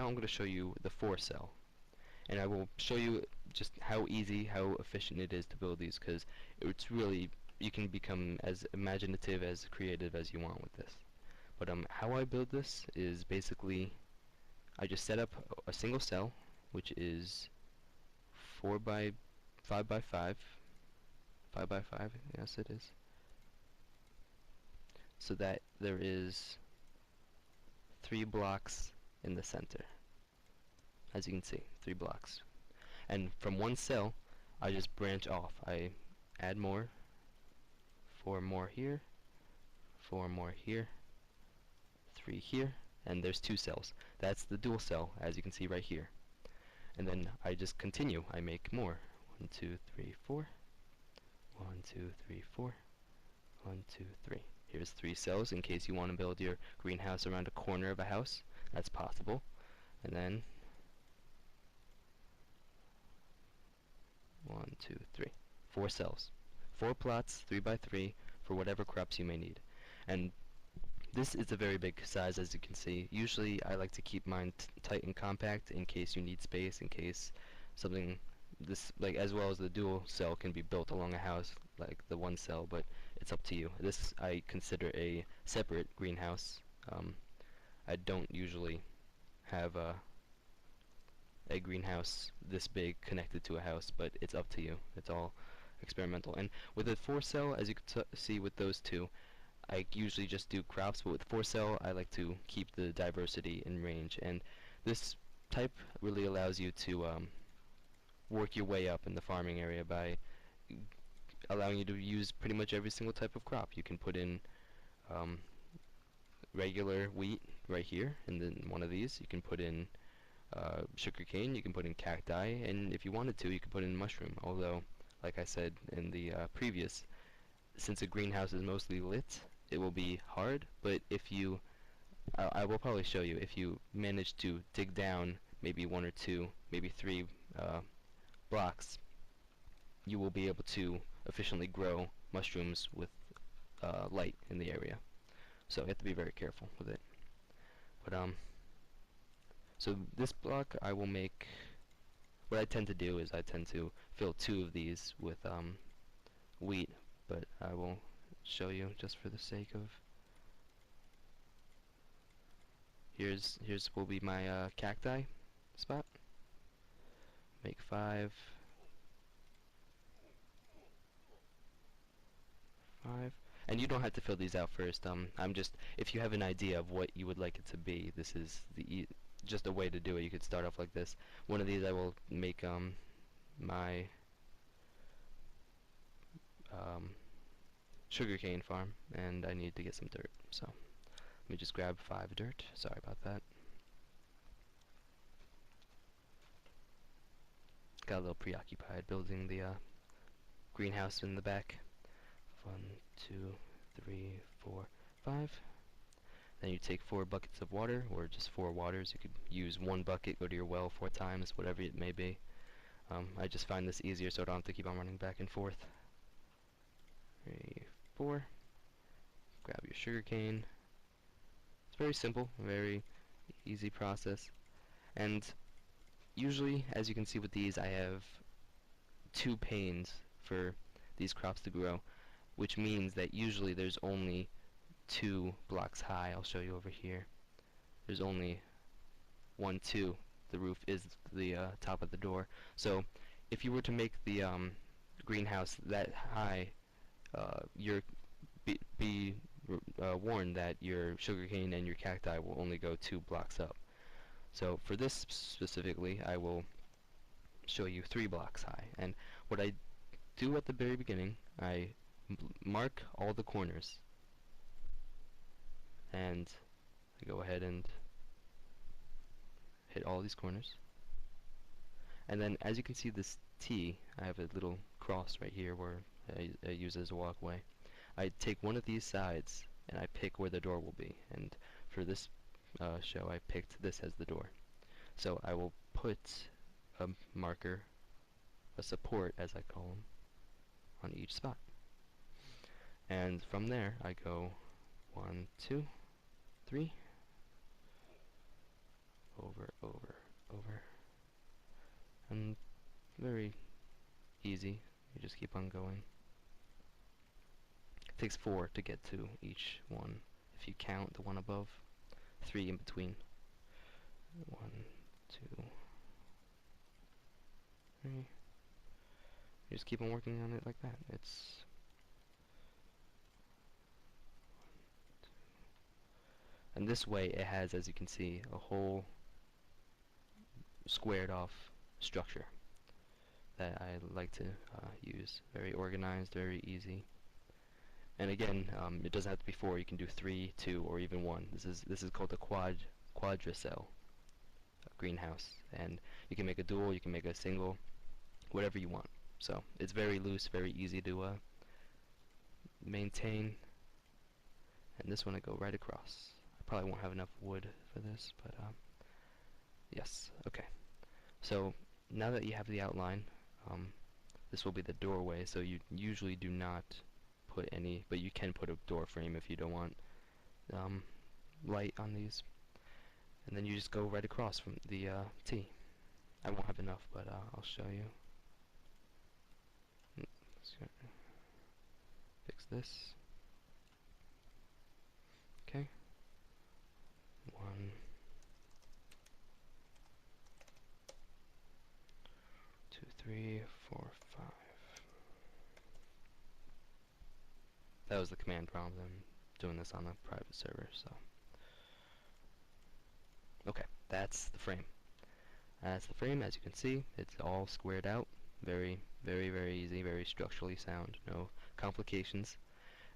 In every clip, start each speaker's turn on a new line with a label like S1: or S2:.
S1: now I'm going to show you the 4 cell, and I will show you just how easy, how efficient it is to build these, because it's really, you can become as imaginative, as creative as you want with this. But how I build this is basically I just set up a single cell, which is 4 by 5 by 5, 5 by 5, yes it is, so that there is 3 blocks in the center. As you can see, 3 blocks. And from one cell, I just branch off. I add more, 4 more here, 4 more here, 3 here, and there's 2 cells. That's the dual cell, as you can see right here. And then I just continue. I make more. 1, 2, 3, 4. 1, 2, 3, 4. 1, 2, 3. Here's 3 cells in case you want to build your greenhouse around a corner of a house. That's possible. And then 1, 2, 3. 4 cells. 4 plots, 3 by 3, for whatever crops you may need. And this is a very big size, as you can see. Usually I like to keep mine tight and compact in case you need space, in case something this, like, as well as the dual cell can be built along a house like the 1 cell, but it's up to you. This I consider a separate greenhouse. I don't usually have a greenhouse this big connected to a house, but it's up to you. It's all experimental. And with a 4 cell, as you can see with those two, I usually just do crops, but with 4 cell I like to keep the diversity in range, and this type really allows you to work your way up in the farming area by allowing you to use pretty much every single type of crop. You can put in regular wheat right here, and then one of these. You can put in sugarcane, you can put in cacti, and if you wanted to, you could put in mushroom. Although, like I said in the previous, since a greenhouse is mostly lit, it will be hard, but if you, I will probably show you, if you manage to dig down maybe 1 or 2, maybe 3 blocks, you will be able to efficiently grow mushrooms with light in the area. So you have to be very careful with it. But so this block I will make, what I tend to do is I tend to fill 2 of these with wheat, but I will show you just for the sake of, here's will be my cacti spot. Make 5, 5, and you don't have to fill these out first. I'm just, if you have an idea of what you would like it to be, this is the just a way to do it. You could start off like this. One of these I will make my sugarcane farm, and I need to get some dirt, so let me just grab 5 dirt. Sorry about that. Got a little preoccupied building the greenhouse in the back. 1, 2, 3, 4, 5. Then you take 4 buckets of water, or just 4 waters. You could use 1 bucket, go to your well 4 times, whatever it may be. I just find this easier so I don't have to keep on running back and forth. 3, 4. Grab your sugar cane. It's very simple, very easy process. And usually, as you can see with these, I have 2 panes for these crops to grow, which means that usually there's only 2 blocks high. I'll show you over here. There's only 1, 2. The roof is the top of the door. So if you were to make the greenhouse that high, you're be warned that your sugarcane and your cacti will only go 2 blocks up. So for this specifically, I will show you 3 blocks high. And what I do at the very beginning, I mark all the corners, and I go ahead and hit all these corners. And then, as you can see, this T, I have a little cross right here where I use as a walkway. I take one of these sides and I pick where the door will be, and for this show I picked this as the door. So I will put a marker, a support as I call them, on each spot. And from there I go 1, 2, 3, over, over, over. And very easy. You just keep on going. It takes 4 to get to each one. If you count the one above, 3 in between. 1, 2, 3. You just keep on working on it like that. And this way it has, as you can see, a whole squared off structure that I like to use. Very organized, very easy. And again, it doesn't have to be 4. You can do 3, 2, or even 1. This is called a quadricell greenhouse, and you can make a dual, you can make a single, whatever you want. So it's very loose, very easy to maintain. And this one I go right across. I probably won't have enough wood for this, but yes. Okay. So now that you have the outline, this will be the doorway. So you usually do not put any, but you can put a door frame if you don't want light on these. And then you just go right across from the T. I won't have enough, but I'll show you. Fix this. Okay. 1, 2, 3, 4, 5. That was the command prompt. I'm doing this on a private server, so. Okay, that's the frame. That's the frame. As you can see, it's all squared out. Very, very, very easy, very structurally sound. No complications.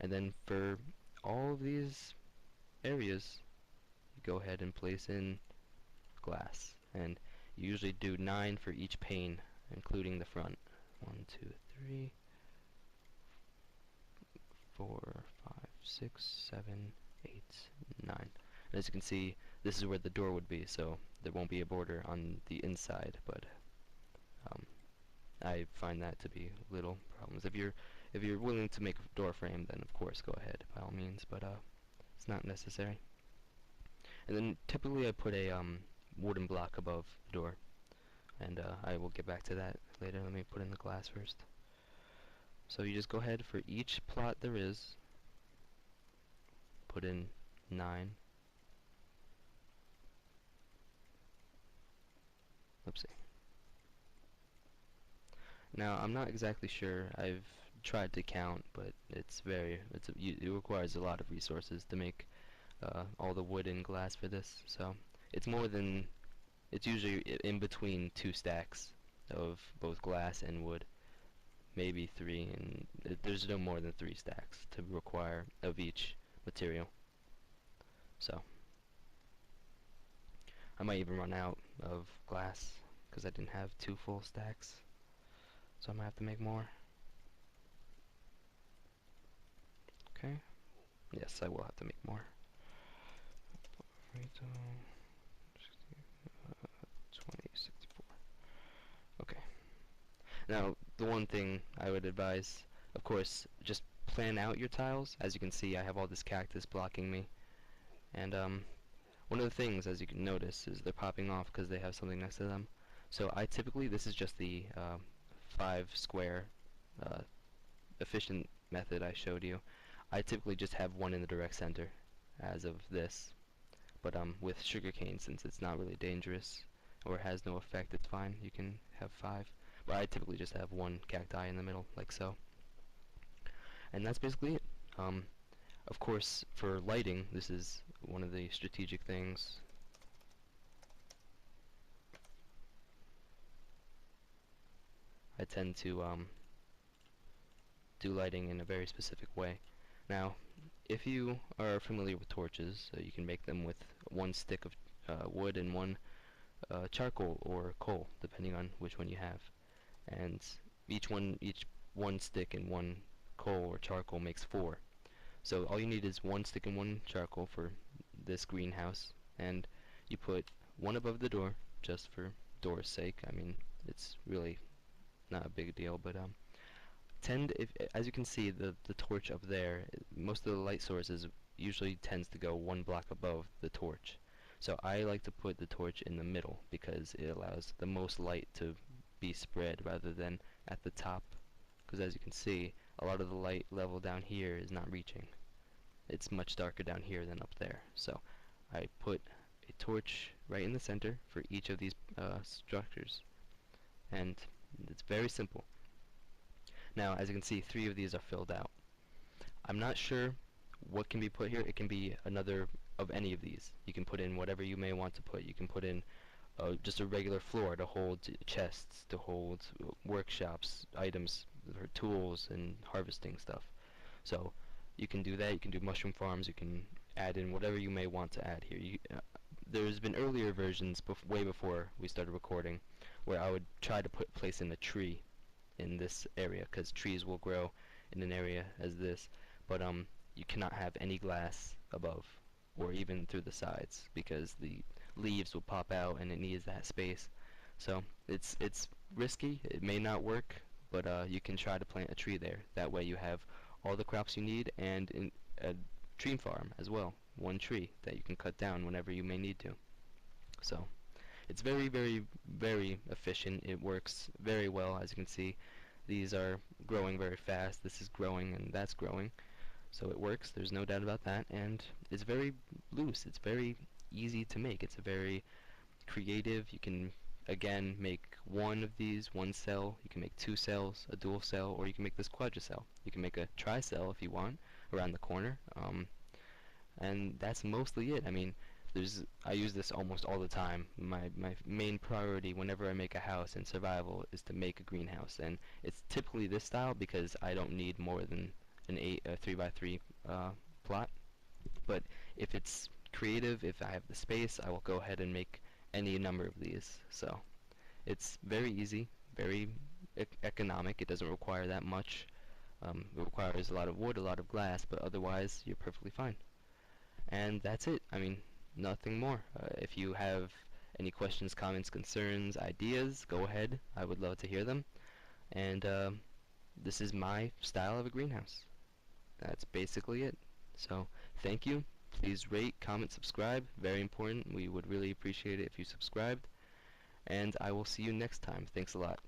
S1: And then for all of these areas, you go ahead and place in glass. And you usually do 9 for each pane, including the front. 1, 2, 3, 4, 5, 6, 7, 8, 9. And as you can see, this is where the door would be, so there won't be a border on the inside, but I find that to be little problems. If you're willing to make a door frame, then of course go ahead by all means, but it's not necessary. And then typically I put a wooden block above the door, and I will get back to that later. Let me put in the glass first. So you just go ahead for each plot there is, put in 9. Oopsie. Now I'm not exactly sure. I've tried to count, but it requires a lot of resources to make all the wood and glass for this. So it's usually in between 2 stacks of both glass and wood, maybe 3, and there's no more than 3 stacks to require of each material. So I might even run out of glass because I didn't have 2 full stacks. So I'm going to have to make more. Okay. Yes, I will have to make more. 20, 64. Okay. Now, the one thing I would advise, of course, just plan out your tiles. As you can see, I have all this cactus blocking me. And one of the things, as you can notice, is they're popping off because they have something next to them. So I typically, this is just the 5 square efficient method I showed you. I typically just have 1 in the direct center as of this, but with sugarcane, since it's not really dangerous or has no effect, it's fine. You can have 5, but I typically just have 1 cacti in the middle, like so. And that's basically it. Of course, for lighting, this is one of the strategic things. I tend to do lighting in a very specific way. Now, if you are familiar with torches, you can make them with 1 stick of wood and 1 charcoal or coal, depending on which one you have. And each one stick and 1 coal or charcoal makes 4. So all you need is 1 stick and 1 charcoal for this greenhouse, and you put 1 above the door, just for door's sake. I mean, it's really not a big deal, but as you can see, the torch up there, most of the light sources usually tends to go 1 block above the torch. So I like to put the torch in the middle because it allows the most light to be spread rather than at the top, because as you can see, a lot of the light level down here is not reaching. It's much darker down here than up there. So I put a torch right in the center for each of these structures, and it's very simple. Now, as you can see, 3 of these are filled out. I'm not sure what can be put here. It can be another of any of these. You can put in whatever you may want to put. You can put in just a regular floor to hold chests, to hold workshops, items, or tools, and harvesting stuff. So you can do that. You can do mushroom farms. You can add in whatever you may want to add here. There's been earlier versions, way before we started recording, where I would try to place in a tree in this area, because trees will grow in an area as this, but you cannot have any glass above or even through the sides, because the leaves will pop out and it needs that space. So it's risky. It may not work, but you can try to plant a tree there. That way you have all the crops you need, and in a tree farm as well. One tree that you can cut down whenever you may need to. So it's very, very, very efficient. It works very well. As you can see, these are growing very fast. This is growing and that's growing. So it works. There's no doubt about that. And it's very loose. It's very easy to make. It's a very creative. You can, again, make one of these, one cell. You can make 2 cells, a dual cell, or you can make this quadricell. You can make a tri-cell if you want around the corner. And that's mostly it. I mean, I use this almost all the time. My main priority whenever I make a house in survival is to make a greenhouse, and it's typically this style because I don't need more than an 3x3 plot. But if it's creative, if I have the space, I will go ahead and make any number of these. So it's very easy, very economic. It doesn't require that much. It requires a lot of wood, a lot of glass, but otherwise you're perfectly fine. And that's it. I mean, nothing more. If you have any questions, comments, concerns, ideas, go ahead. I would love to hear them. And this is my style of a greenhouse. That's basically it. So, thank you. Please rate, comment, subscribe. Very important. We would really appreciate it if you subscribed. And I will see you next time. Thanks a lot.